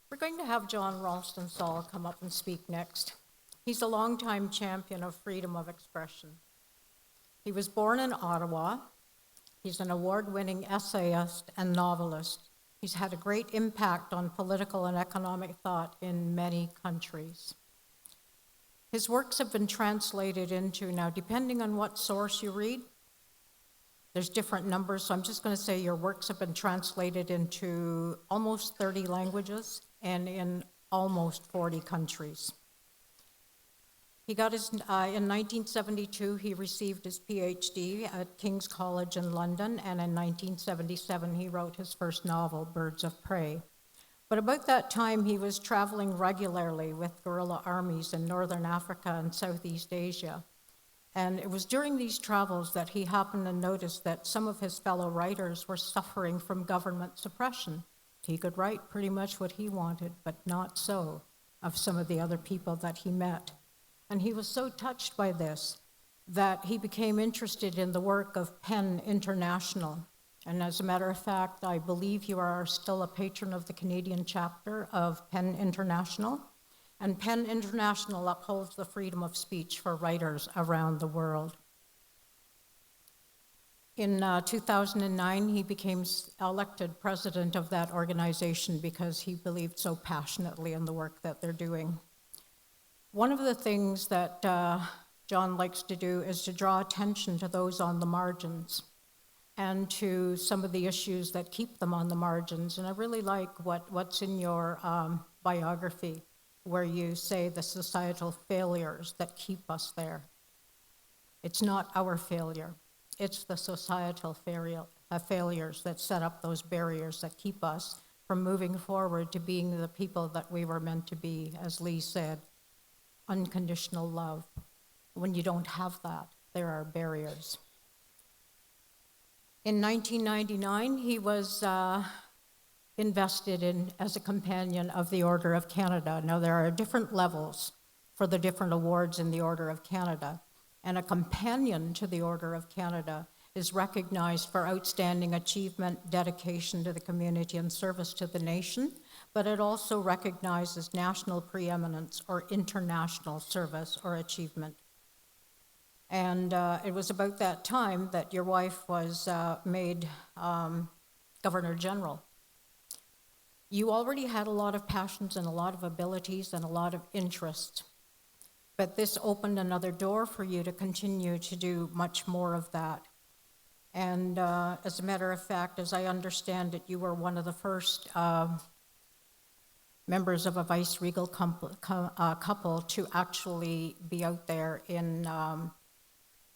We're going to have John Ralston Saul come up and speak next. He's a longtime champion of freedom of expression. He was born in Ottawa. He's an award-winning essayist and novelist. He's had a great impact on political and economic thought in many countries. His works have been translated into, now depending on what source you read, there's different numbers, so I'm just going to say your works have been translated into almost 30 languages and in almost 40 countries. He got his, in 1972, he received his PhD at King's College in London, and in 1977, he wrote his first novel, Birds of Prey. But about that time, he was traveling regularly with guerrilla armies in Northern Africa and Southeast Asia. And it was during these travels that he happened to notice that some of his fellow writers were suffering from government suppression. He could write pretty much what he wanted, but not so of some of the other people that he met. And he was so touched by this that he became interested in the work of PEN International. And as a matter of fact, I believe you are still a patron of the Canadian chapter of PEN International. And PEN International upholds the freedom of speech for writers around the world. In 2009, he became elected president of that organization because he believed so passionately in the work that they're doing. One of the things that John likes to do is to draw attention to those on the margins and to some of the issues that keep them on the margins. And I really like what's in your biography, where you say the societal failures that keep us there. It's not our failure. It's the societal failures that set up those barriers that keep us from moving forward to being the people that we were meant to be, as Lee said, unconditional love. When you don't have that, there are barriers. In 1999, he was invested in as a companion of the Order of Canada. Now, there are different levels for the different awards in the Order of Canada, and a companion to the Order of Canada is recognized for outstanding achievement, dedication to the community, and service to the nation, but it also recognizes national preeminence or international service or achievement. And it was about that time that your wife was made Governor General. You already had a lot of passions and a lot of abilities and a lot of interest, but this opened another door for you to continue to do much more of that. And as a matter of fact, as I understand it, you were one of the first members of a vice-regal couple to actually be out there in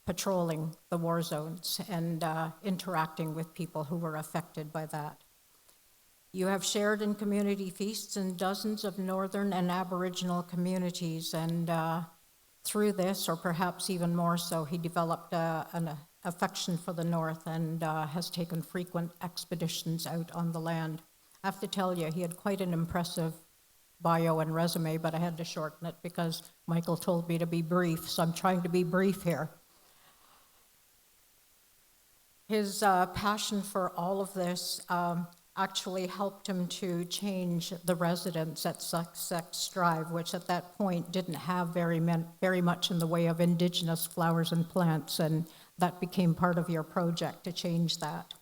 patrolling the war zones and interacting with people who were affected by that. You have shared in community feasts in dozens of Northern and Aboriginal communities, and through this, or perhaps even more so, he developed an affection for the North and has taken frequent expeditions out on the land. I have to tell you, he had quite an impressive bio and resume, but I had to shorten it because Michael told me to be brief, so I'm trying to be brief here. His passion for all of this actually helped him to change the residents at Sussex Drive, which at that point didn't have very much in the way of indigenous flowers and plants, and that became part of your project to change that.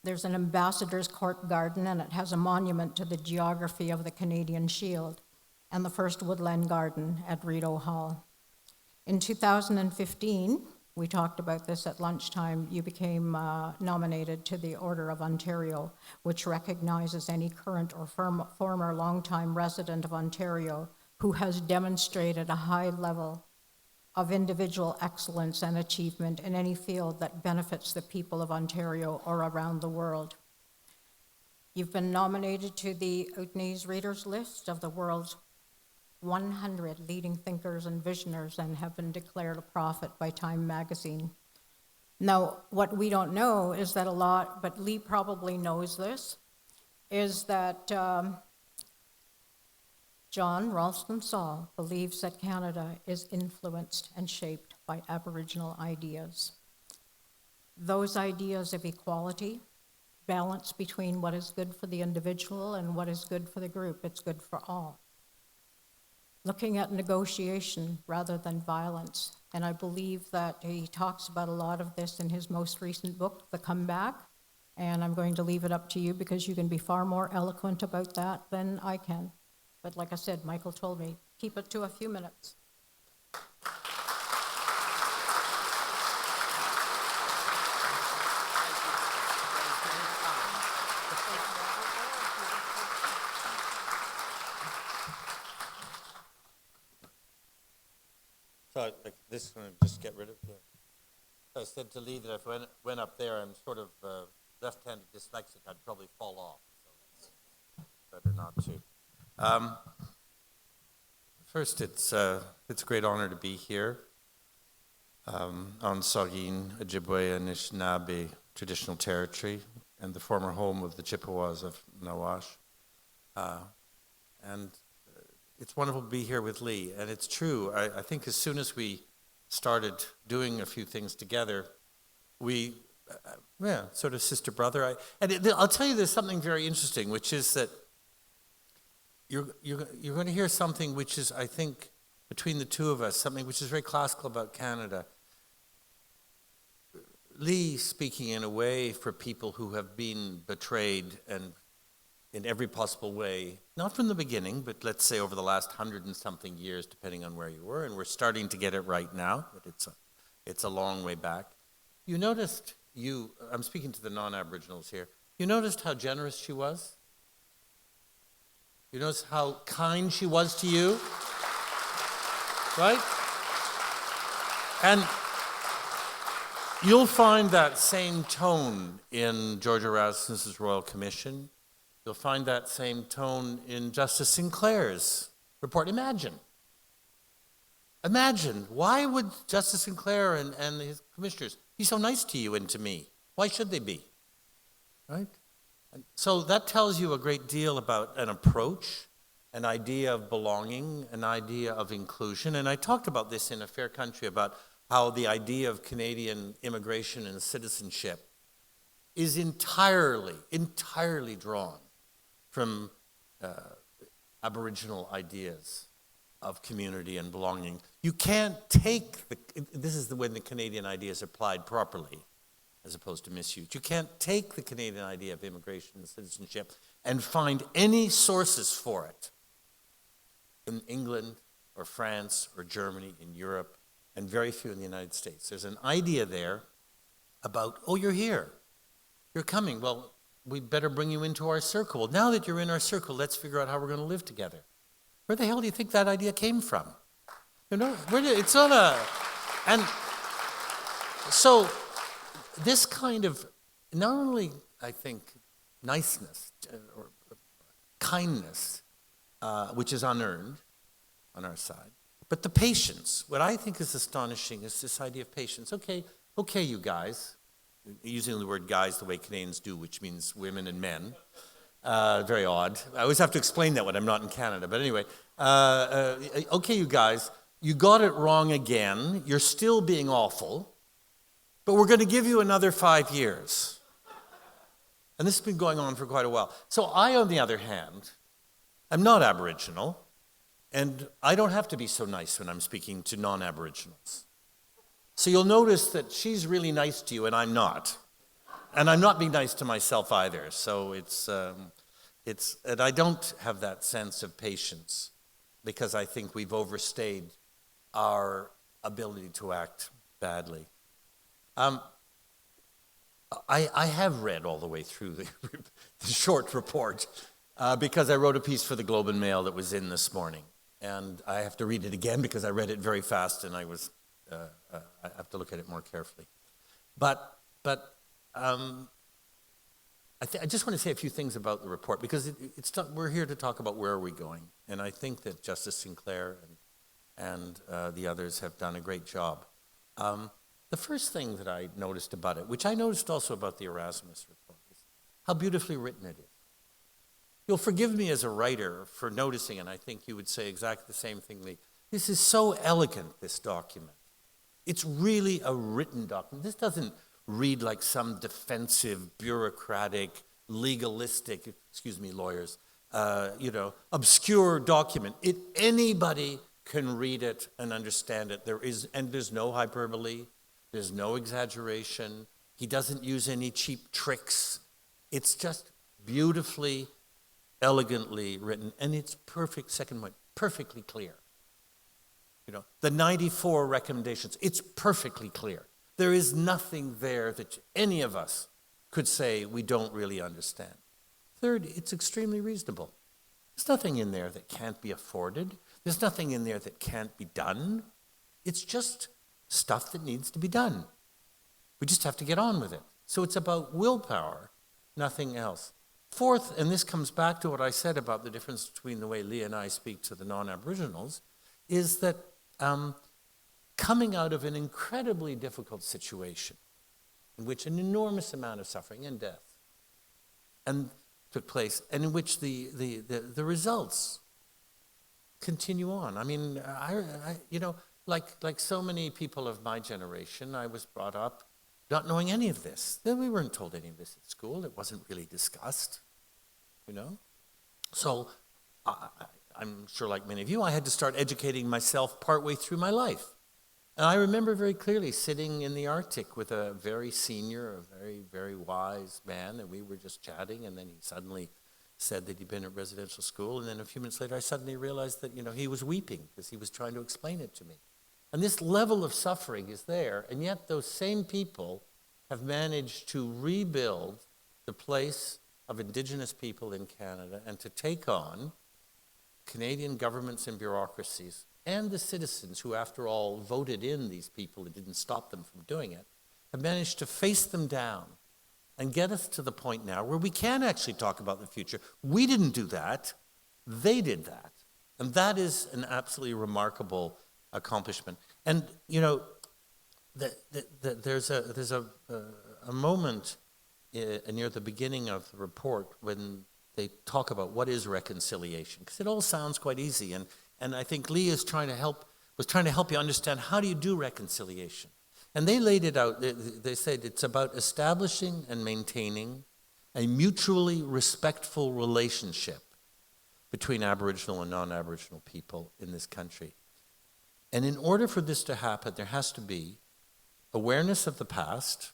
There's an Ambassador's Court garden, and it has a monument to the geography of the Canadian Shield, and the first woodland garden at Rideau Hall. In 2015, we talked about this at lunchtime, you became nominated to the Order of Ontario, which recognizes any current or former longtime resident of Ontario who has demonstrated a high level of individual excellence and achievement in any field that benefits the people of Ontario or around the world. You've been nominated to the Outney's Readers List of the world's 100 leading thinkers and visionaries and have been declared a prophet by Time magazine. Now, what we don't know is that a lot, but Lee probably knows this, is that John Ralston Saul believes that Canada is influenced and shaped by Aboriginal ideas. Those ideas of equality, balance between what is good for the individual and what is good for the group. It's good for all. Looking at negotiation rather than violence. And I believe that he talks about a lot of this in his most recent book, The Comeback. And I'm going to leave it up to you because you can be far more eloquent about that than I can. But like I said, Michael told me, keep it to a few minutes. So like this one, just get rid of the. I said to Lee that if I went up there, I'm sort of left-handed dyslexic, I'd probably fall off. So it's better not to. First, it's a great honor to be here on Saugeen, Ojibwe, and Anishinaabe traditional territory, and the former home of the Chippewas of Nawash. And it's wonderful to be here with Lee. And it's true, I think as soon as we started doing a few things together, we, sort of sister brother. I'll tell you there's something very interesting, which is that you're going to hear something which is, I think, between the two of us, something which is very classical about Canada. Lee speaking in a way for people who have been betrayed and in every possible way, not from the beginning, but let's say over the last 100 and something years, depending on where you were, and we're starting to get it right now, but it's a long way back. You noticed, I'm speaking to the non-Aboriginals here, you noticed how generous she was? You noticed how kind she was to you? Right? And you'll find that same tone in George Erasmus's Royal Commission. You'll find that same tone in Justice Sinclair's report. Imagine, why would Justice Sinclair and his commissioners be so nice to you and to me? Why should they be? Right? And so that tells you a great deal about an approach, an idea of belonging, an idea of inclusion. And I talked about this in A Fair Country, about how the idea of Canadian immigration and citizenship is entirely drawn from Aboriginal ideas of community and belonging. You can't take this is when the Canadian idea is applied properly, as opposed to misused. You can't take the Canadian idea of immigration and citizenship and find any sources for it in England or France or Germany, in Europe, and very few in the United States. There's an idea there about, oh, you're here, you're coming, well, we better bring you into our circle. Well, now that you're in our circle, let's figure out how we're going to live together. Where the hell do you think that idea came from? You know, it's not a... And so this kind of, not only, I think, niceness or kindness, which is unearned on our side, but the patience. What I think is astonishing is this idea of patience. Okay, you guys, using the word guys the way Canadians do, which means women and men. Very odd. I always have to explain that when I'm not in Canada. But anyway, okay, you guys, you got it wrong again. You're still being awful. But we're going to give you another 5 years. And this has been going on for quite a while. So I, on the other hand, am not Aboriginal. And I don't have to be so nice when I'm speaking to non-Aboriginals. So you'll notice that she's really nice to you and I'm not. And I'm not being nice to myself either. So and I don't have that sense of patience because I think we've overstayed our ability to act badly. I have read all the way through the short report because I wrote a piece for the Globe and Mail that was in this morning. And I have to read it again because I read it very fast and I have to look at it more carefully. But I just want to say a few things about the report because we're here to talk about where are we going. And I think that Justice Sinclair and the others have done a great job. The first thing that I noticed about it, which I noticed also about the Erasmus report, is how beautifully written it is. You'll forgive me as a writer for noticing, and I think you would say exactly the same thing, Lee. This is so elegant, this document. It's really a written document. This doesn't read like some defensive, bureaucratic, legalistic, excuse me, lawyers, obscure document. Anybody can read it and understand it. There's no hyperbole, there's no exaggeration. He doesn't use any cheap tricks. It's just beautifully, elegantly written, and it's perfect, second point, perfectly clear. The 94 recommendations, it's perfectly clear. There is nothing there that any of us could say we don't really understand. Third, it's extremely reasonable. There's nothing in there that can't be afforded. There's nothing in there that can't be done. It's just stuff that needs to be done. We just have to get on with it. So it's about willpower, nothing else. Fourth, and this comes back to what I said about the difference between the way Leah and I speak to the non-Aboriginals, is that coming out of an incredibly difficult situation in which an enormous amount of suffering and death took place, and in which the results continue on. I mean, like so many people of my generation, I was brought up not knowing any of this. We weren't told any of this at school. It wasn't really discussed, So I'm sure like many of you, I had to start educating myself partway through my life. And I remember very clearly sitting in the Arctic with a very senior, a very, very wise man, and we were just chatting, and then he suddenly said that he'd been at residential school, and then a few minutes later I suddenly realized that, he was weeping because he was trying to explain it to me. And this level of suffering is there, and yet those same people have managed to rebuild the place of Indigenous people in Canada and to take on Canadian governments and bureaucracies and the citizens who, after all, voted in these people and didn't stop them from doing it, have managed to face them down and get us to the point now where we can actually talk about the future. We didn't do that. They did that. And that is an absolutely remarkable accomplishment. And, there's a moment near the beginning of the report when they talk about what is reconciliation, because it all sounds quite easy. And I think Lee was trying to help you understand, how do you do reconciliation? And they laid it out. They said it's about establishing and maintaining a mutually respectful relationship between Aboriginal and non-Aboriginal people in this country. And in order for this to happen, there has to be awareness of the past,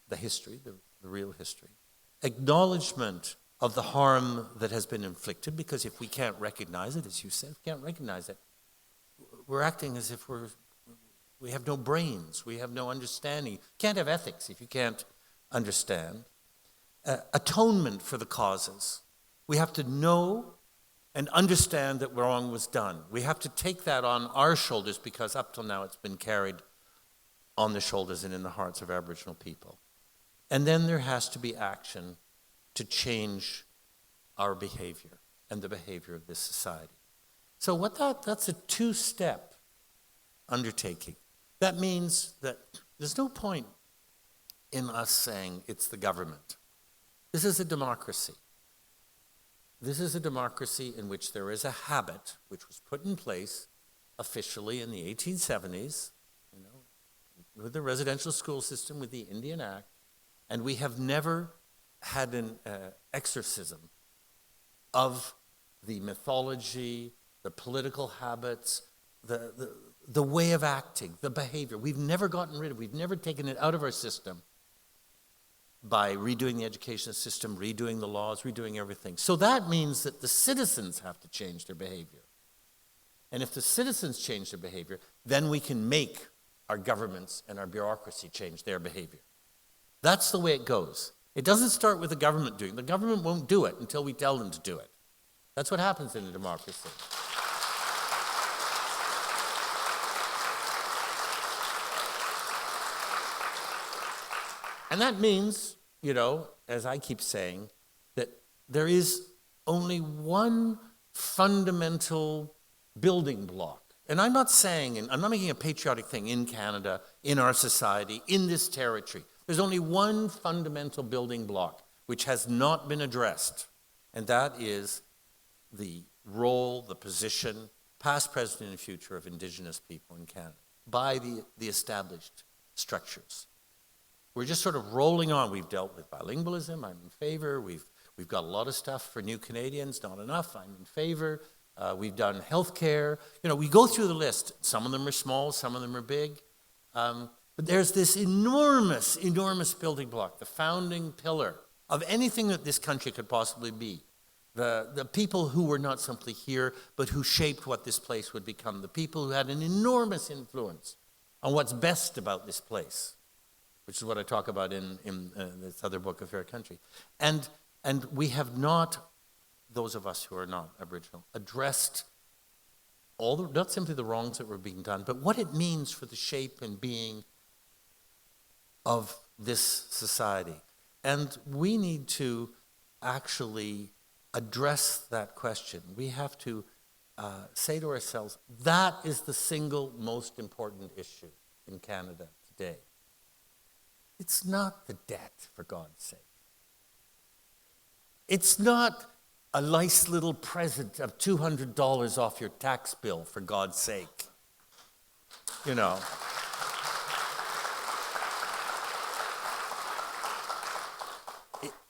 the history, the real history, acknowledgement of the harm that has been inflicted, because if we can't recognize it, as you said, if we can't recognize it, we're acting as if we have no brains, we have no understanding. You can't have ethics if you can't understand. Atonement for the causes. We have to know and understand that wrong was done. We have to take that on our shoulders, because up till now it's been carried on the shoulders and in the hearts of Aboriginal people. And then there has to be action to change our behavior and the behavior of this society. So that's a two-step undertaking. That means that there's no point in us saying it's the government. This is a democracy. This is a democracy in which there is a habit which was put in place officially in the 1870s, with the residential school system, with the Indian Act, and we have never had an exorcism of the mythology, the political habits, the way of acting, the behavior. We've never gotten rid of it. We've never taken it out of our system by redoing the education system, redoing the laws, redoing everything. So that means that the citizens have to change their behavior. And if the citizens change their behavior, then we can make our governments and our bureaucracy change their behavior. That's the way it goes. It doesn't start with the government doing it. The government won't do it until we tell them to do it. That's what happens in a democracy. And that means, as I keep saying, that there is only one fundamental building block. And I'm not making a patriotic thing in Canada, in our society, in this territory. There's only one fundamental building block which has not been addressed, and that is the role, the position, past, present, and future of Indigenous people in Canada by the established structures. We're just sort of rolling on. We've dealt with bilingualism. I'm in favor. We've got a lot of stuff for new Canadians. Not enough. I'm in favor. We've done healthcare. You know, we go through the list. Some of them are small. Some of them are big. But there's this enormous, enormous building block, the founding pillar of anything that this country could possibly be. The people who were not simply here, but who shaped what this place would become. The people who had an enormous influence on what's best about this place, which is what I talk about in this other book, A Fair Country. And we have not, those of us who are not Aboriginal, addressed not simply the wrongs that were being done, but what it means for the shape and being of this society. And we need to actually address that question. We have to say to ourselves, that is the single most important issue in Canada today. It's not the debt, for God's sake. It's not a nice little present of $200 off your tax bill, for God's sake. You know.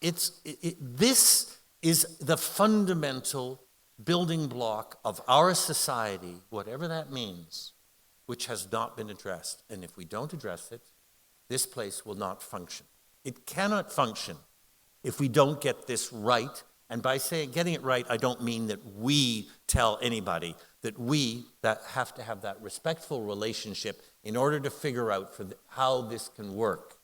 This is the fundamental building block of our society, whatever that means, which has not been addressed. And if we don't address it, this place will not function. It cannot function if we don't get this right. And by saying getting it right, I don't mean that we tell anybody, that we that have to have that respectful relationship in order to figure out how this can work.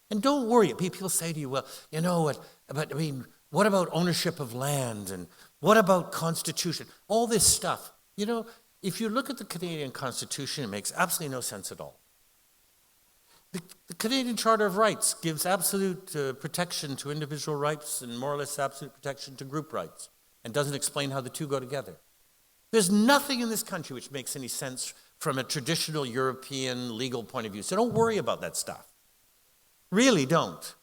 And don't worry, people say to you, well, you know what, but I mean, what about ownership of land? And what about Constitution? All this stuff. You know, if you look at the Canadian Constitution, it makes absolutely no sense at all. The Canadian Charter of Rights gives absolute protection to individual rights and more or less absolute protection to group rights and doesn't explain how the two go together. There's nothing in this country which makes any sense from a traditional European legal point of view. So don't worry about that stuff. Really don't.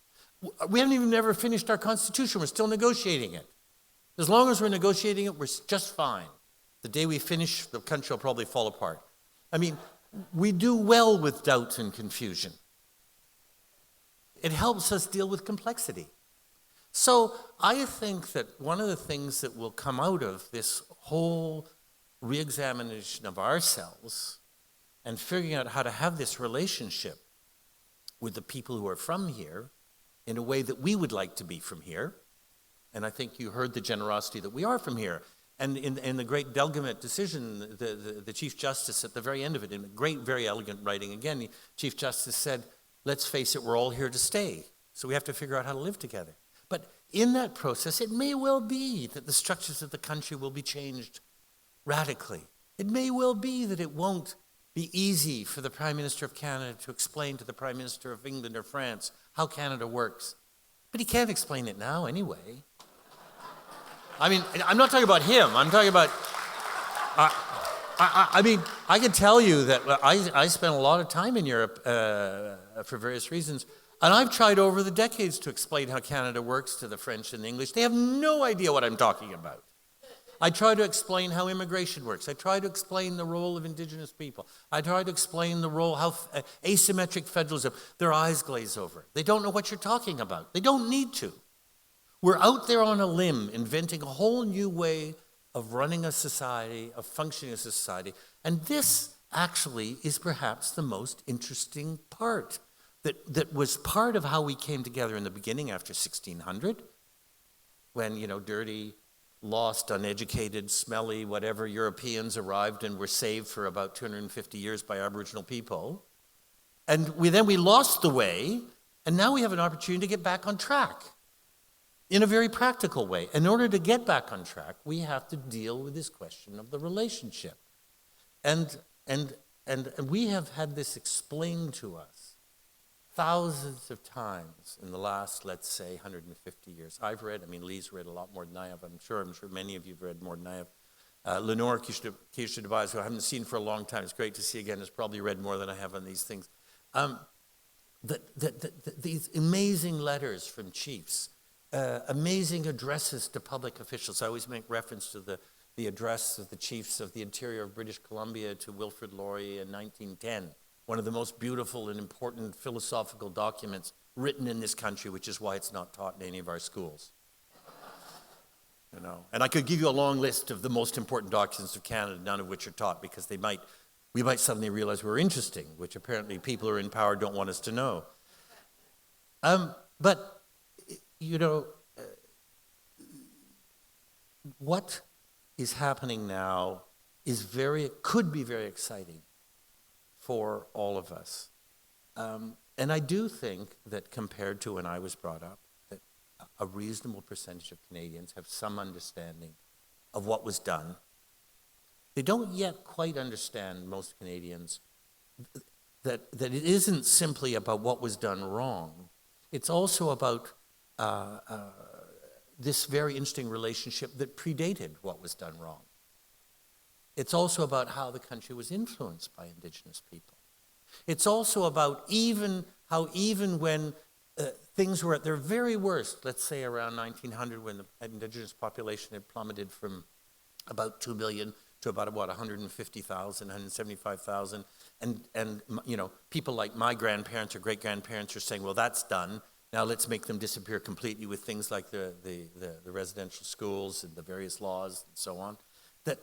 We haven't even ever finished our Constitution. We're still negotiating it. As long as we're negotiating it, we're just fine. The day we finish, the country will probably fall apart. I mean, we do well with doubt and confusion. It helps us deal with complexity. So I think that one of the things that will come out of this whole re-examination of ourselves and figuring out how to have this relationship with the people who are from here in a way that we would like to be from here, and I think you heard the generosity that we are from here. And in the great Delgamet decision, the Chief Justice at the very end of it, in great, very elegant writing, again, the Chief Justice said, let's face it, we're all here to stay. So we have to figure out how to live together. But in that process, it may well be that the structures of the country will be changed radically. It may well be that it won't be easy for the Prime Minister of Canada to explain to the Prime Minister of England or France how Canada works. But he can't explain it now anyway. I mean, I'm not talking about him. I'm talking about, I mean, I can tell you that I spent a lot of time in Europe for various reasons, and I've tried over the decades to explain how Canada works to the French and the English. They have no idea what I'm talking about. I try to explain how immigration works. I try to explain the role of Indigenous people. I try to explain the role, how asymmetric federalism, their eyes glaze over. They don't know what you're talking about. They don't need to. We're out there on a limb inventing a whole new way of running a society, of functioning as a society. And this actually is perhaps the most interesting part that was part of how we came together in the beginning after 1600, when, you know, dirty, lost, uneducated, smelly, whatever Europeans arrived and were saved for about 250 years by Aboriginal people. And we lost the way, and now we have an opportunity to get back on track in a very practical way. In order to get back on track, we have to deal with this question of the relationship. And we have had this explained to us thousands of times in the last, let's say, 150 years. I've read, I mean, Lee's read a lot more than I have. I'm sure many of you have read more than I have. Lenore Keisha-Device, who I haven't seen for a long time, it's great to see again, has probably read more than I have on these things. These amazing letters from chiefs, amazing addresses to public officials. I always make reference to the address of the chiefs of the interior of British Columbia to Wilfrid Laurier in 1910. one of the most beautiful and important philosophical documents written in this country, which is why it's not taught in any of our schools. You know, and I could give you a long list of the most important documents of Canada, none of which are taught, because we might suddenly realize we're interesting, which apparently people who are in power don't want us to know. But, you know, what is happening now could be very exciting for all of us. And I do think that compared to when I was brought up, that a reasonable percentage of Canadians have some understanding of what was done. They don't yet quite understand, most Canadians, that it isn't simply about what was done wrong. It's also about this very interesting relationship that predated what was done wrong. It's also about how the country was influenced by Indigenous people. It's also about how even when things were at their very worst, let's say around 1900, when the Indigenous population had plummeted from about 2 million to about 150,000, 175,000, and you know, people like my grandparents or great-grandparents are saying, well, that's done. Now let's make them disappear completely with things like the residential schools and the various laws and so on. That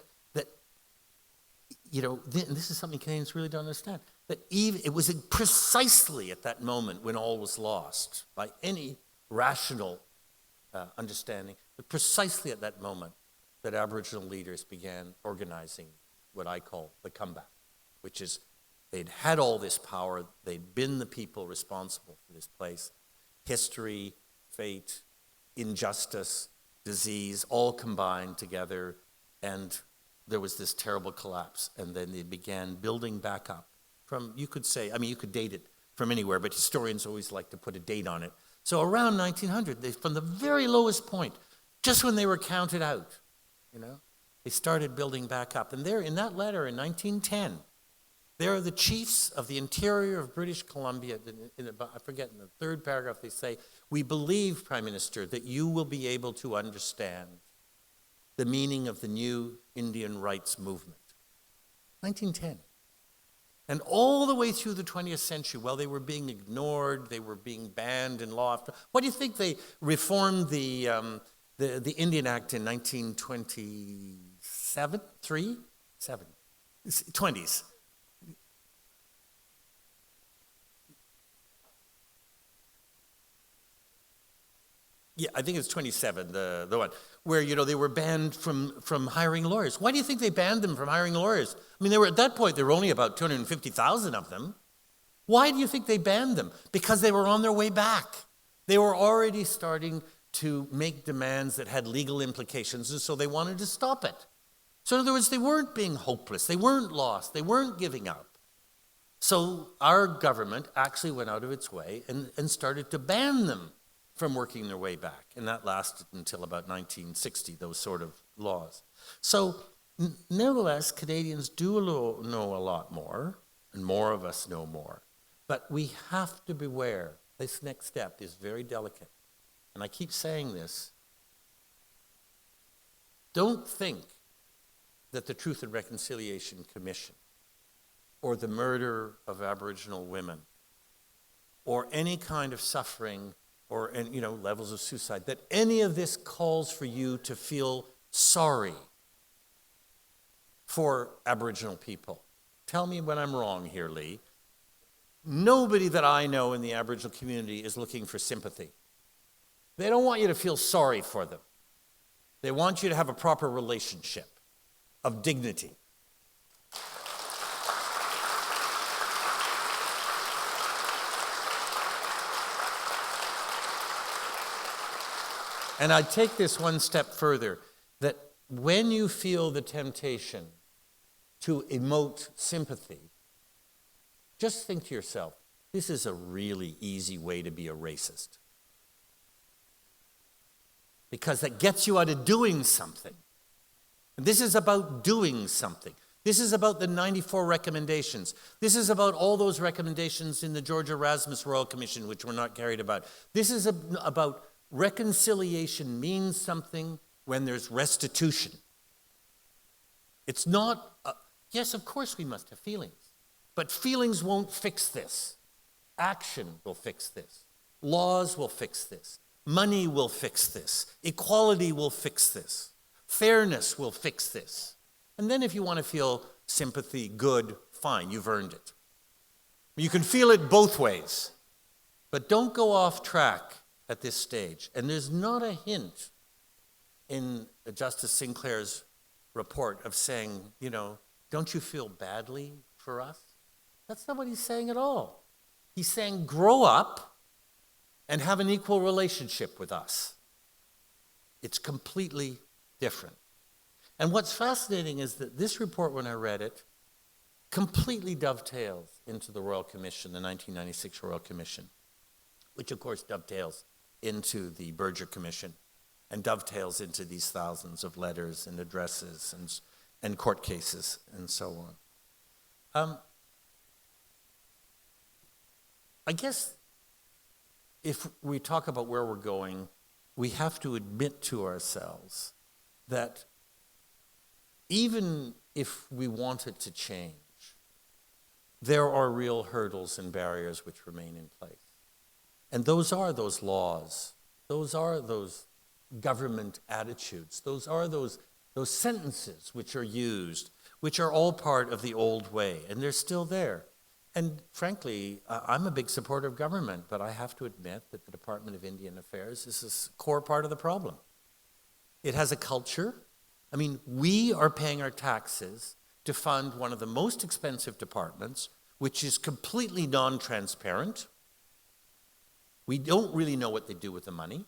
you know, and this is something Canadians really don't understand, that it was precisely at that moment when all was lost by any rational understanding, but precisely at that moment that Aboriginal leaders began organizing what I call the comeback, which is they'd had all this power, they'd been the people responsible for this place. History, fate, injustice, disease, all combined together, and there was this terrible collapse. And then they began building back up from, you could say, I mean, you could date it from anywhere, but historians always like to put a date on it. So around 1900, from the very lowest point, just when they were counted out, you know, they started building back up. And there, in that letter in 1910, there are the chiefs of the interior of British Columbia. I forget, in the third paragraph, they say, we believe, Prime Minister, that you will be able to understand the meaning of the new Indian rights movement. 1910. And all the way through the 20th century, while they were being ignored, they were being banned in law. What do you think they reformed the Indian Act in 1927? 20s. Yeah, I think it's 27, the one, where, you know, they were banned from hiring lawyers. Why do you think they banned them from hiring lawyers? I mean, at that point, there were only about 250,000 of them. Why do you think they banned them? Because they were on their way back. They were already starting to make demands that had legal implications, and so they wanted to stop it. So in other words, they weren't being hopeless. They weren't lost. They weren't giving up. So our government actually went out of its way and started to ban them from working their way back. And that lasted until about 1960, those sort of laws. So nevertheless, Canadians do know a lot more, and more of us know more. But we have to beware. This next step is very delicate. And I keep saying this. Don't think that the Truth and Reconciliation Commission or the murder of Aboriginal women or any kind of suffering or levels of suicide, that any of this calls for you to feel sorry for Aboriginal people. Tell me when I'm wrong here, Lee. Nobody that I know in the Aboriginal community is looking for sympathy. They don't want you to feel sorry for them. They want you to have a proper relationship of dignity. And I take this one step further, that when you feel the temptation to emote sympathy, just think to yourself, this is a really easy way to be a racist. Because that gets you out of doing something. And this is about doing something. This is about the 94 recommendations. This is about all those recommendations in the George Erasmus Royal Commission, which were not carried about. This is about reconciliation means something when there's restitution. It's not, yes, of course we must have feelings. But feelings won't fix this. Action will fix this. Laws will fix this. Money will fix this. Equality will fix this. Fairness will fix this. And then if you want to feel sympathy, good, fine, you've earned it. You can feel it both ways. But don't go off track at this stage. And there's not a hint in Justice Sinclair's report of saying, don't you feel badly for us? That's not what he's saying at all. He's saying, grow up and have an equal relationship with us. It's completely different. And what's fascinating is that this report, when I read it, completely dovetails into the Royal Commission, the 1996 Royal Commission, which of course dovetails into the Berger Commission and dovetails into these thousands of letters and addresses and court cases and so on. I guess if we talk about where we're going, we have to admit to ourselves that even if we want it to change, there are real hurdles and barriers which remain in place. And those are those laws, those are those government attitudes, those are those sentences which are used, which are all part of the old way, and they're still there. And frankly, I'm a big supporter of government, but I have to admit that the Department of Indian Affairs is a core part of the problem. It has a culture. I mean, we are paying our taxes to fund one of the most expensive departments, which is completely non-transparent. We don't really know what they do with the money.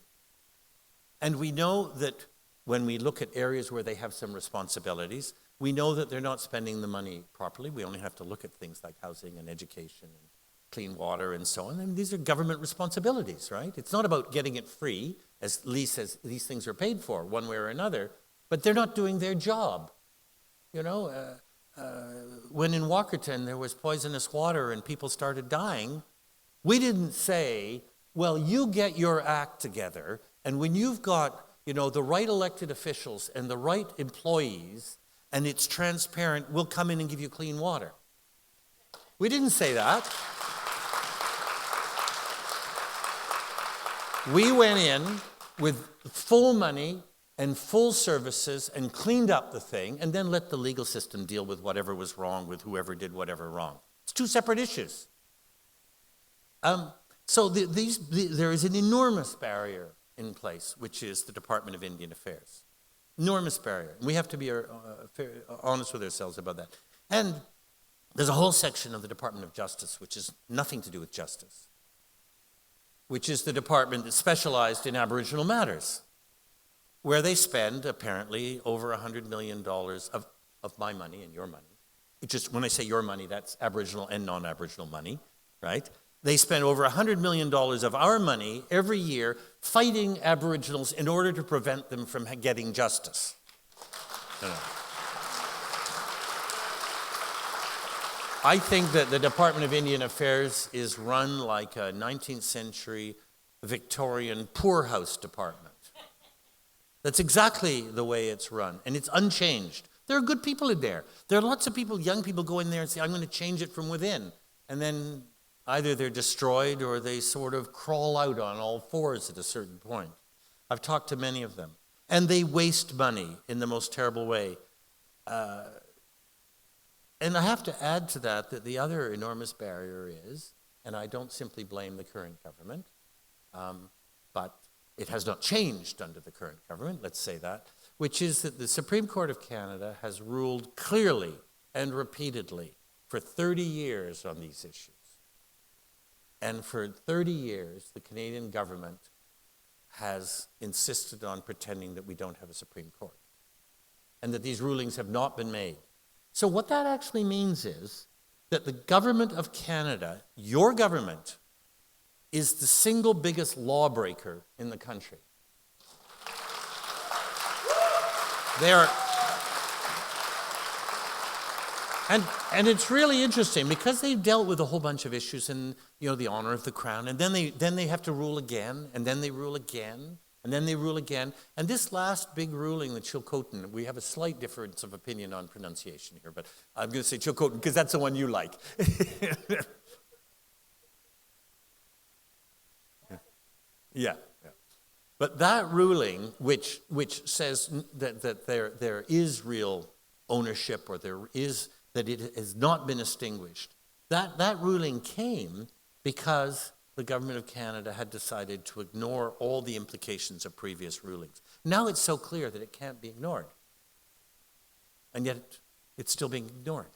And we know that when we look at areas where they have some responsibilities, we know that they're not spending the money properly. We only have to look at things like housing and education and clean water and so on. And these are government responsibilities, right? It's not about getting it free, as least as these things are paid for, one way or another, but they're not doing their job. When in Walkerton there was poisonous water and people started dying, we didn't say, well, you get your act together, and when you've got, the right elected officials and the right employees, and it's transparent, we'll come in and give you clean water. We didn't say that. We went in with full money and full services and cleaned up the thing, and then let the legal system deal with whatever was wrong with whoever did whatever wrong. It's two separate issues. So there is an enormous barrier in place, which is the Department of Indian Affairs. Enormous barrier. We have to be honest with ourselves about that. And there's a whole section of the Department of Justice which is nothing to do with justice, which is the department that's specialized in Aboriginal matters, where they spend apparently over $100 million of my money and your money. When I say your money, that's Aboriginal and non-Aboriginal money, right? They spend over $100 million of our money every year fighting Aboriginals in order to prevent them from getting justice. I think that the Department of Indian Affairs is run like a 19th century Victorian poorhouse department. That's exactly the way it's run, and it's unchanged. There are good people in there. There are lots of people, young people go in there and say, I'm going to change it from within. And then either they're destroyed or they sort of crawl out on all fours at a certain point. I've talked to many of them. And they waste money in the most terrible way. And I have to add to that the other enormous barrier is, and I don't simply blame the current government, but it has not changed under the current government, let's say that, which is that the Supreme Court of Canada has ruled clearly and repeatedly for 30 years on these issues. And for 30 years, the Canadian government has insisted on pretending that we don't have a Supreme Court and that these rulings have not been made. So what that actually means is that the government of Canada, your government, is the single biggest lawbreaker in the country. And it's really interesting because they've dealt with a whole bunch of issues and the honor of the crown, and then they have to rule again, and then they rule again, And then they rule again. And this last big ruling, the Chilcotin, we have a slight difference of opinion on pronunciation here, but I'm going to say Chilcotin because that's the one you like. Yeah. But that ruling, which says that there is real ownership, or that it has not been extinguished, that ruling came because the government of Canada had decided to ignore all the implications of previous rulings. Now it's so clear that it can't be ignored. And yet it's still being ignored,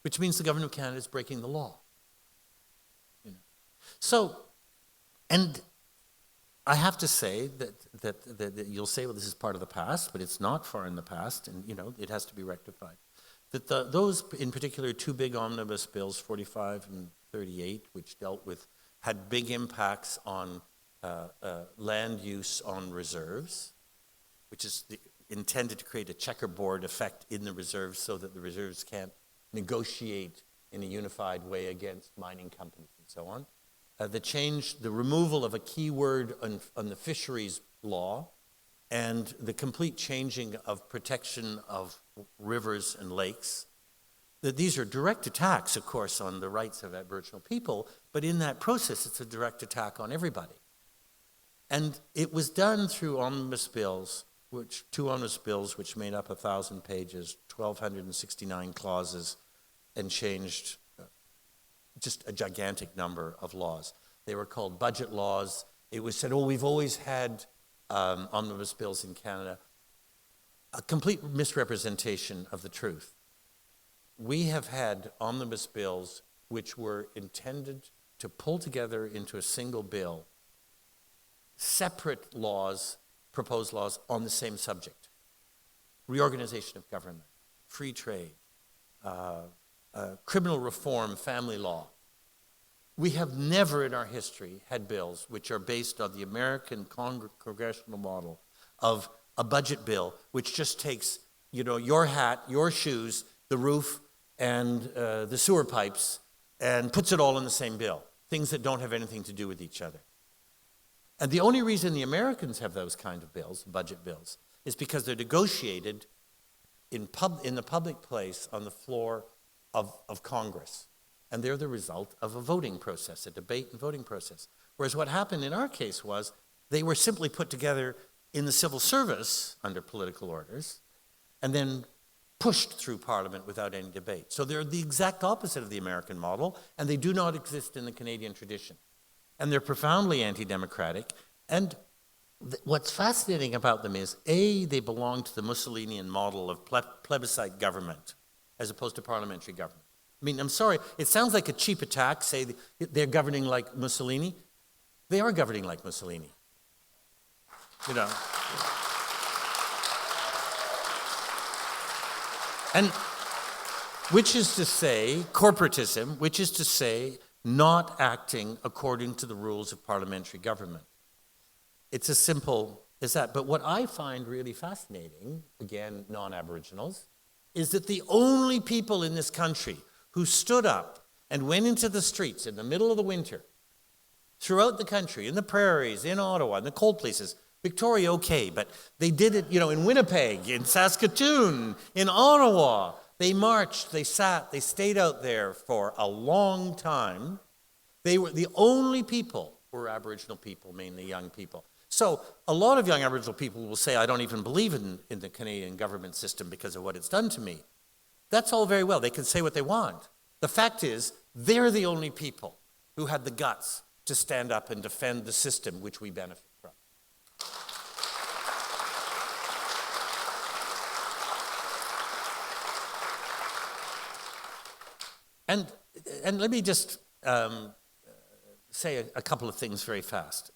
which means the government of Canada is breaking the law. So, and I have to say that you'll say, well, this is part of the past, but it's not far in the past, and it has to be rectified. That those, in particular, two big omnibus bills, 45 and 38, which had big impacts on land use on reserves, which is intended to create a checkerboard effect in the reserves so that the reserves can't negotiate in a unified way against mining companies and so on. The removal of a key word on the fisheries law, and the complete changing of protection of rivers and lakes. That these are direct attacks, of course, on the rights of Aboriginal people, but in that process, it's a direct attack on everybody. And it was done through omnibus bills, two omnibus bills which made up 1,000 pages, 1,269 clauses, and changed just a gigantic number of laws. They were called budget laws. It was said, we've always had omnibus bills in Canada. A complete misrepresentation of the truth. We have had omnibus bills which were intended to pull together into a single bill separate laws, proposed laws on the same subject. Reorganization of government, free trade, criminal reform, family law. We have never in our history had bills which are based on the American congressional model of a budget bill which just takes, your hat, your shoes, the roof, and the sewer pipes, and puts it all in the same bill, things that don't have anything to do with each other. And the only reason the Americans have those kind of bills, budget bills, is because they're negotiated in the public place on the floor of Congress. And they're the result of a voting process, a debate and voting process. Whereas what happened in our case was they were simply put together in the civil service under political orders and then pushed through Parliament without any debate. So they're the exact opposite of the American model, and they do not exist in the Canadian tradition. And they're profoundly anti-democratic. And what's fascinating about them is, A, they belong to the Mussolinian model of plebiscite government as opposed to parliamentary government. I mean, I'm sorry, it sounds like a cheap attack, say they're governing like Mussolini. They are governing like Mussolini. And which is to say, corporatism, which is to say, not acting according to the rules of parliamentary government. It's as simple as that. But what I find really fascinating, again, non-Aboriginals, is that the only people in this country who stood up and went into the streets in the middle of the winter, throughout the country, in the prairies, in Ottawa, in the cold places, Victoria, okay, but they did it, in Winnipeg, in Saskatoon, in Ottawa. They marched, they sat, they stayed out there for a long time. They were the only people were Aboriginal people, mainly young people. So a lot of young Aboriginal people will say, I don't even believe in the Canadian government system because of what it's done to me. That's all very well. They can say what they want. The fact is, they're the only people who had the guts to stand up and defend the system which we benefit from. And let me just say a couple of things very fast.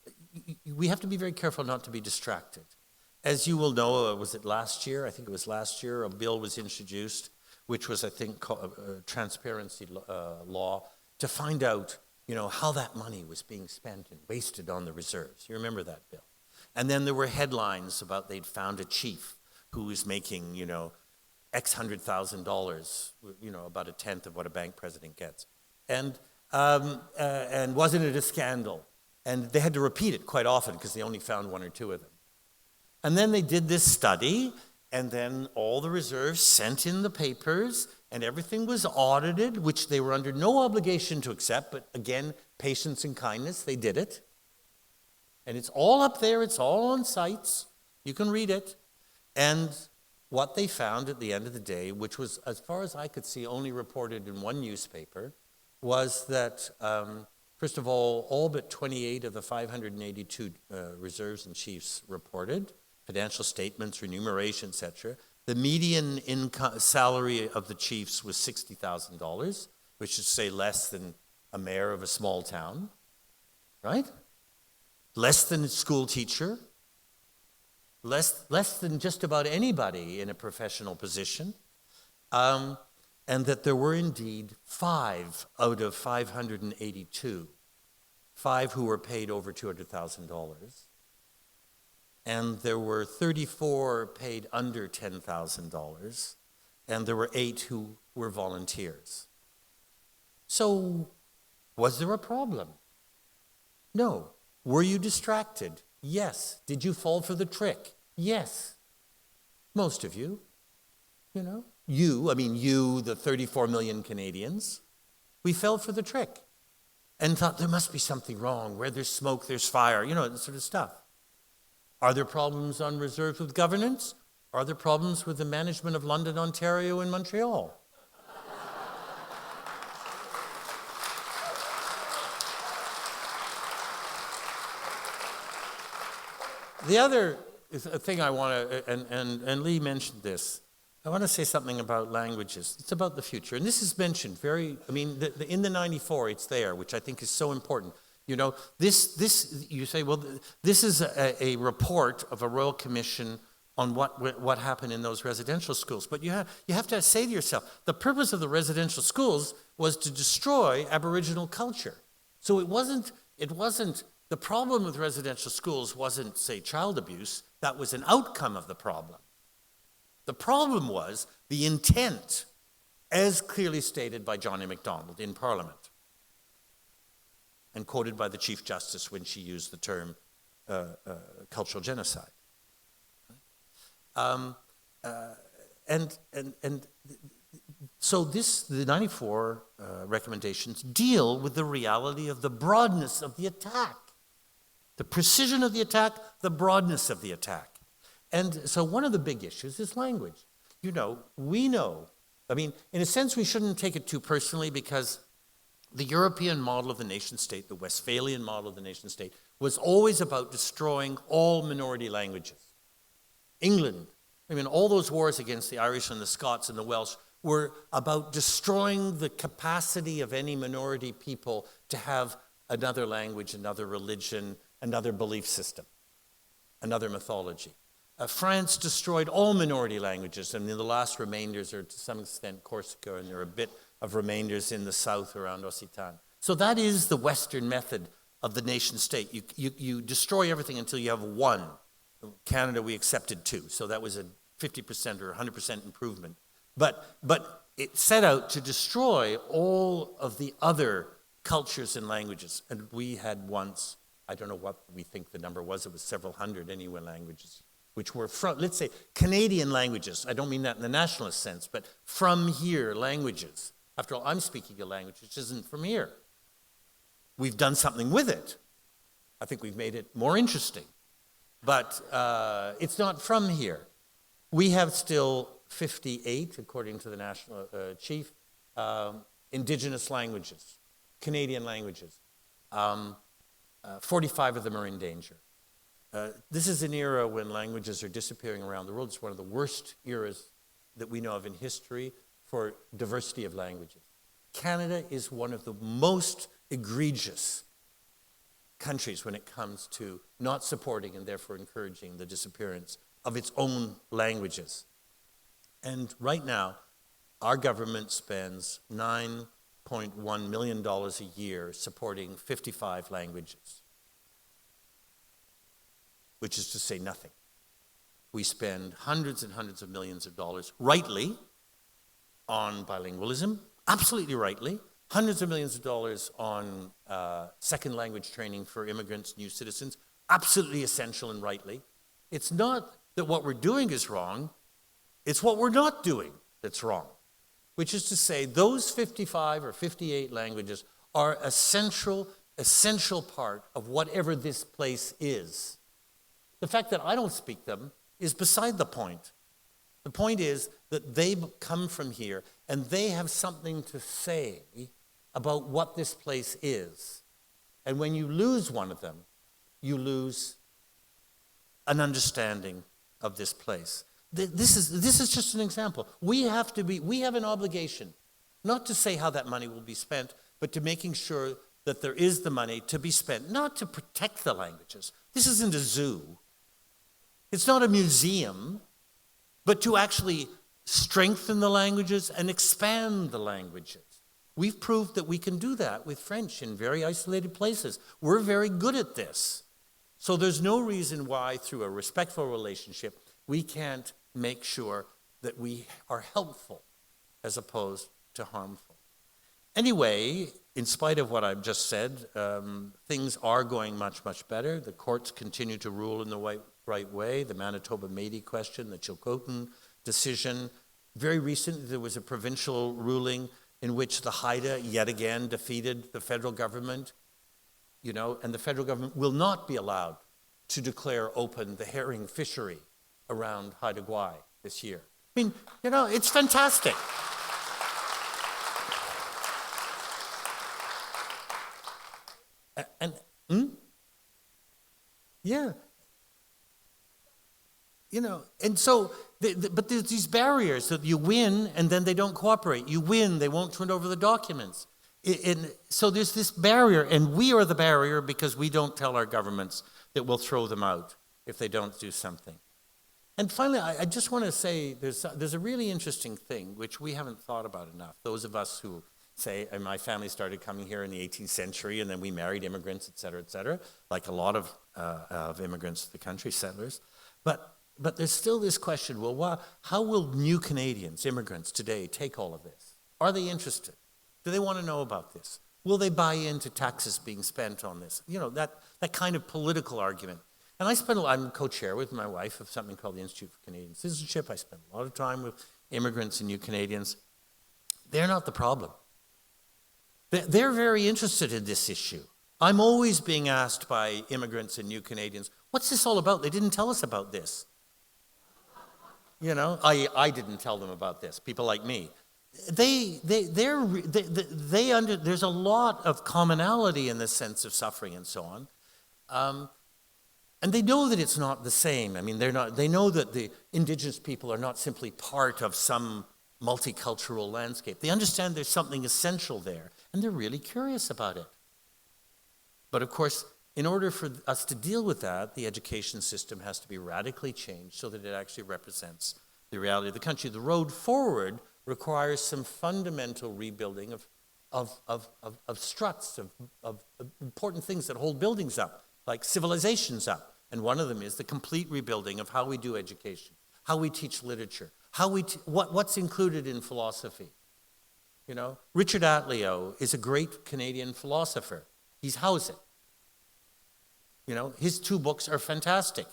We have to be very careful not to be distracted. As you will know, was it last year? I think it was last year, a bill was introduced, which was, I think, called a transparency law, to find out, how that money was being spent and wasted on the reserves. You remember that bill? And then there were headlines about they'd found a chief who was making, X $100,000, about a tenth of what a bank president gets. And wasn't it a scandal? And they had to repeat it quite often because they only found one or two of them. And then they did this study, and then all the reserves sent in the papers, and everything was audited, which they were under no obligation to accept, but again, patience and kindness, they did it. And it's all up there, it's all on sites, you can read it. And what they found at the end of the day, which was, as far as I could see, only reported in one newspaper, was that, first of all but 28 of the 582 reserves and chiefs reported, financial statements, remuneration, etc. The median income salary of the chiefs was $60,000, which is, say, less than a mayor of a small town, right? Less than a school teacher, less than just about anybody in a professional position, and that there were indeed 5 out of 582, 5 who were paid over $200,000, and there were 34 paid under $10,000, and there were 8 who were volunteers. So, was there a problem? No. Were you distracted? Yes. Did you fall for the trick? Yes. Most of you, you know. You, the 34 million Canadians, we fell for the trick and thought there must be something wrong. Where there's smoke, there's fire, that sort of stuff. Are there problems on reserves with governance? Are there problems with the management of London, Ontario, and Montreal? The other thing I want to, and Lee mentioned this, I want to say something about languages. It's about the future. And this is mentioned in the 94, it's there, which I think is so important. This you say, well, this is a report of a Royal Commission on what happened in those residential schools. But you have to say to yourself, the purpose of the residential schools was to destroy Aboriginal culture. So it wasn't, the problem with residential schools wasn't, say, child abuse. That was an outcome of the problem. The problem was the intent, as clearly stated by John A. Macdonald in Parliament, and quoted by the Chief Justice when she used the term cultural genocide. So the 94 recommendations deal with the reality of the broadness of the attack, the precision of the attack, the broadness of the attack. And so one of the big issues is language. We know, in a sense we shouldn't take it too personally, because the European model of the nation state, the Westphalian model of the nation state, was always about destroying all minority languages. England, all those wars against the Irish and the Scots and the Welsh were about destroying the capacity of any minority people to have another language, another religion, another belief system, another mythology. France destroyed all minority languages, and the last remainders are to some extent Corsica, and there are a bit of remainders in the south around Occitan. So that is the Western method of the nation state. You destroy everything until you have one. Canada, we accepted 2, so that was a 50% or 100% improvement. But it set out to destroy all of the other cultures and languages. And we had once, I don't know what we think the number was, it was several hundred anyway languages, which were from, let's say, Canadian languages. I don't mean that in the nationalist sense, but from here languages. After all, I'm speaking a language which isn't from here. We've done something with it. I think we've made it more interesting. But it's not from here. We have still 58, according to the national chief, indigenous languages, Canadian languages. 45 of them are in danger. This is an era when languages are disappearing around the world. It's one of the worst eras that we know of in history for diversity of languages. Canada is one of the most egregious countries when it comes to not supporting and therefore encouraging the disappearance of its own languages. And right now, our government spends $9.1 million a year supporting 55 languages, which is to say nothing. We spend hundreds and hundreds of millions of dollars, rightly, on bilingualism, absolutely rightly, hundreds of millions of dollars on second language training for immigrants, new citizens, absolutely essential and rightly. It's not that what we're doing is wrong, it's what we're not doing that's wrong, which is to say those 55 or 58 languages are a essential part of whatever this place is. The fact that I don't speak them is beside the point. The point is that they come from here and they have something to say about what this place is. And when you lose one of them, you lose an understanding of this place. This is just an example. We have an obligation, not to say how that money will be spent, but to making sure that there is the money to be spent, not to protect the languages. This isn't a zoo. It's not a museum, but to actually strengthen the languages and expand the languages. We've proved that we can do that with French in very isolated places. We're very good at this. So there's no reason why, through a respectful relationship, we can't make sure that we are helpful as opposed to harmful. Anyway, in spite of what I've just said, things are going much, much better. The courts continue to rule in the right way. The Manitoba Métis question, the Chilcotin decision. Very recently, there was a provincial ruling in which the Haida yet again defeated the federal government, and the federal government will not be allowed to declare open the herring fishery around Haida Gwaii this year. I mean, it's fantastic. Yeah. And so, but there's these barriers that you win and then they don't cooperate. You win, they won't turn over the documents. And so there's this barrier, and we are the barrier because we don't tell our governments that we'll throw them out if they don't do something. And finally, I just want to say there's a really interesting thing which we haven't thought about enough. Those of us who say, and my family started coming here in the 18th century, and then we married immigrants, et cetera, like a lot of immigrants to the country, settlers. But there's still this question, how will new Canadians, immigrants today, take all of this? Are they interested? Do they want to know about this? Will they buy into taxes being spent on this? That kind of political argument. And I'm co-chair with my wife of something called the Institute for Canadian Citizenship. I spend a lot of time with immigrants and new Canadians. They're not the problem. They're very interested in this issue. I'm always being asked by immigrants and new Canadians, what's this all about? They didn't tell us about this. I didn't tell them about this, people like me. There's a lot of commonality in the sense of suffering and so on. And they know that it's not the same. I mean, they know that the Indigenous people are not simply part of some multicultural landscape. They understand there's something essential there, and they're really curious about it. But of course, in order for us to deal with that, the education system has to be radically changed so that it actually represents the reality of the country. The road forward requires some fundamental rebuilding of struts, of important things that hold buildings up, like civilizations up. And one of them is the complete rebuilding of how we do education, how we teach literature, what's included in philosophy. Richard Atleo is a great Canadian philosopher. He's Hausa. His 2 books are fantastic.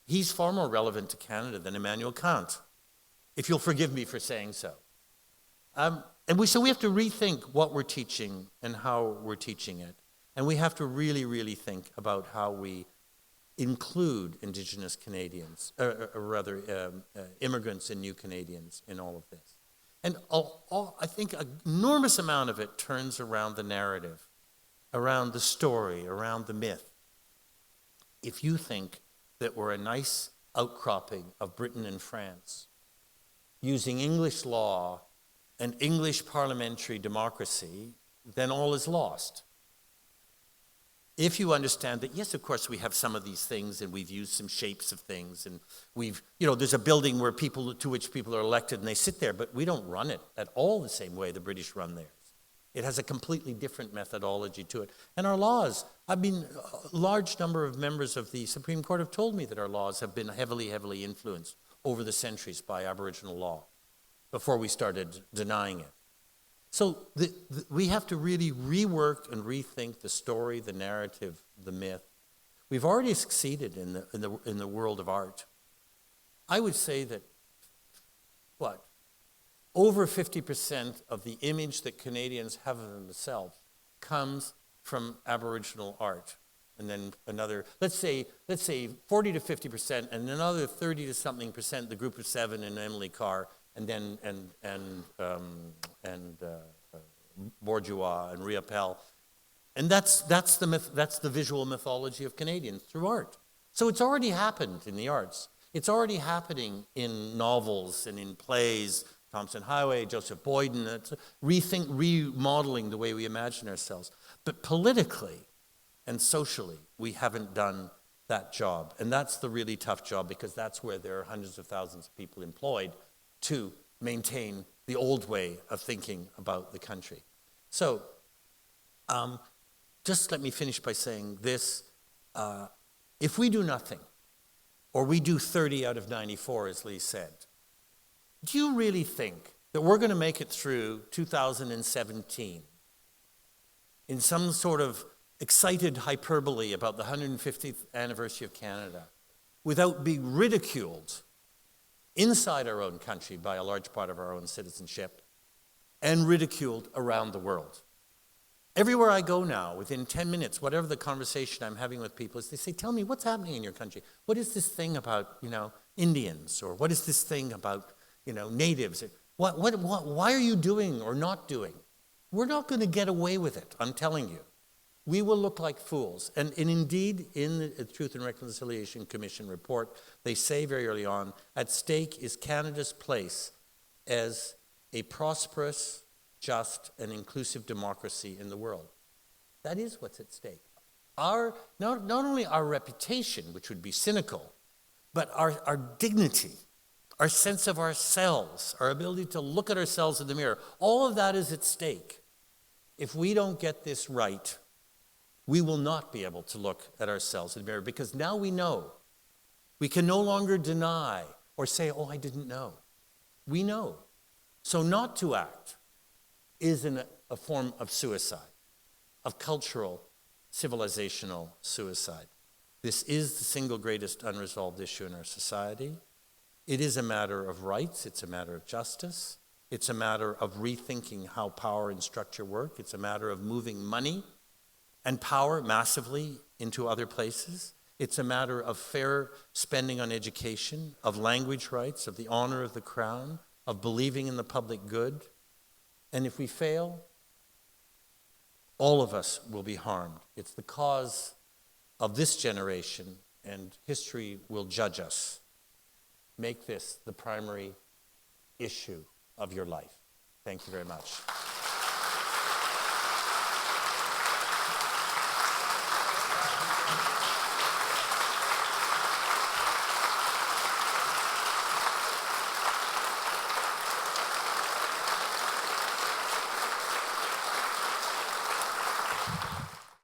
He's far more relevant to Canada than Immanuel Kant, if you'll forgive me for saying so. So we have to rethink what we're teaching and how we're teaching it. And we have to really, really think about how we include Indigenous Canadians, or rather immigrants and new Canadians in all of this. And I think an enormous amount of it turns around the narrative, around the story, around the myth. If you think that we're a nice outcropping of Britain and France, using English law and English parliamentary democracy, then all is lost. If you understand that, yes, of course, we have some of these things, and we've used some shapes of things, and there's a building to which people are elected, and they sit there, but we don't run it at all the same way the British run theirs. It has a completely different methodology to it. And our laws, a large number of members of the Supreme Court have told me that our laws have been heavily, heavily influenced over the centuries by Aboriginal law before we started denying it. So we have to really rework and rethink the story, the narrative, the myth. We've already succeeded in the world of art. I would say that, over 50% of the image that Canadians have of themselves comes from Aboriginal art. And then another, let's say 40 to 50%, and another 30 to something percent, the Group of Seven and Emily Carr, and then Bourgeois and Riopelle. And that's the visual mythology of Canadians through art. So it's already happened in the arts. It's already happening in novels and in plays, Thompson Highway, Joseph Boyden. It's remodeling the way we imagine ourselves. But politically and socially, we haven't done that job. And that's the really tough job, because that's where there are hundreds of thousands of people employed to maintain the old way of thinking about the country. So just let me finish by saying this. If we do nothing, or we do 30 out of 94, as Lee said, do you really think that we're going to make it through 2017 in some sort of excited hyperbole about the 150th anniversary of Canada without being ridiculed inside our own country by a large part of our own citizenship and ridiculed around the world? Everywhere I go now, within 10 minutes, whatever the conversation I'm having with people is, they say, tell me, what's happening in your country? What is this thing about, Indians? Or what is this thing about, natives? Why are you doing or not doing? We're not going to get away with it, I'm telling you. We will look like fools. And indeed, in the Truth and Reconciliation Commission report, they say very early on, at stake is Canada's place as a prosperous, just, and inclusive democracy in the world. That is what's at stake. Not only our reputation, which would be cynical, but our dignity, our sense of ourselves, our ability to look at ourselves in the mirror, all of that is at stake. If we don't get this right, we will not be able to look at ourselves in the mirror, because now we know. We can no longer deny or say, oh, I didn't know. We know. So not to act is a form of suicide, of cultural, civilizational suicide. This is the single greatest unresolved issue in our society. It is a matter of rights. It's a matter of justice. It's a matter of rethinking how power and structure work. It's a matter of moving money and power massively into other places. It's a matter of fair spending on education, of language rights, of the honor of the crown, of believing in the public good. And if we fail, all of us will be harmed. It's the cause of this generation, and history will judge us. Make this the primary issue of your life. Thank you very much.